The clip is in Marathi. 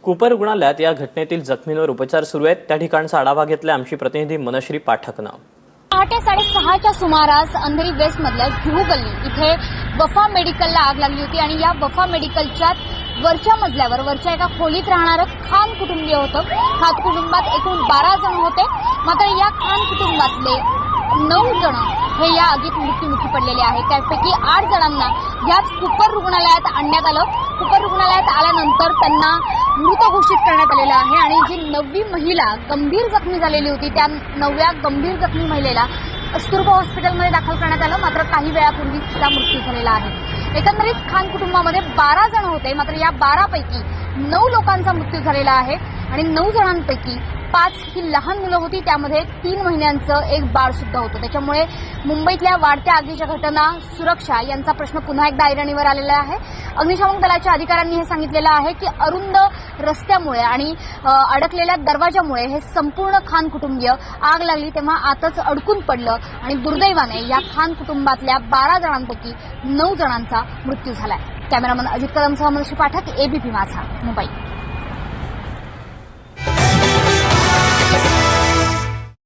कूपर रुग्णालयात या घटनेतील जखमींवर उपचार सुरू आहेत। त्या ठिकाणचा आढावा घेतला आमची प्रतिनिधी मनश्री पाठकनं। पहाटे 6:30च्या सुमारास अंधेरी वेस्ट मधल्या जुहू गल्ली इथे वफा मेडिकलला आग लागली होती आणि या वफा मेडिकलच्या वरच्या मजल्यावर वरच्या एका खोलीत राहणारं खान कुटुंबीय होतं। खान कुटुंबात एकूण 12 जण होते, मात्र या खान कुटुंबातले 9 जण हे या आगीत मृत्युमुखी पडलेले आहेत। त्यापैकी 8 जणांना याच कूपर रुग्णालयात आणण्यात आलं। कूपर रुग्णालयात आल्यानंतर त्यांना मृत घोषित करण्यात आलेलं आहे आणि जी 9वी महिला गंभीर जखमी झालेली होती त्या 9व्या गंभीर जखमी महिलेला कस्तुरबा हॉस्पिटलमध्ये दाखल करण्यात आलं, मात्र काही वेळापूर्वी तिचा मृत्यू झालेला आहे। एकंदरीत खान कुटुंबामध्ये 12 जण होते, मात्र या 12 पैकी 9 लोकांचा मृत्यू झालेला आहे आणि 9 जणांपैकी 5 ही लहान मुलं होती, त्यामध्ये 3 महिन्यांचं एक बाळ सुद्धा होतं। त्याच्यामुळे मुंबईतल्या वाढत्या आगीच्या घटना, सुरक्षा यांचा प्रश्न पुन्हा एकदा ऐरणीवर आलेला आहे। अग्निशमन दलाच्या अधिकाऱ्यांनी हे सांगितलेलं आहे की अरुंद रस्त्यामुळे आणि अडकलेल्या दरवाजामुळे हे संपूर्ण खान कुटुंबीय आग लागली तेव्हा आतच अडकून पडलं आणि दुर्दैवाने या खान कुटुंबातल्या 12 जणांपैकी 9 जणांचा मृत्यू झालाय। कॅमेरामन अजित कदमसह मनश्री पाठक, एबीपी माझा, मुंबई।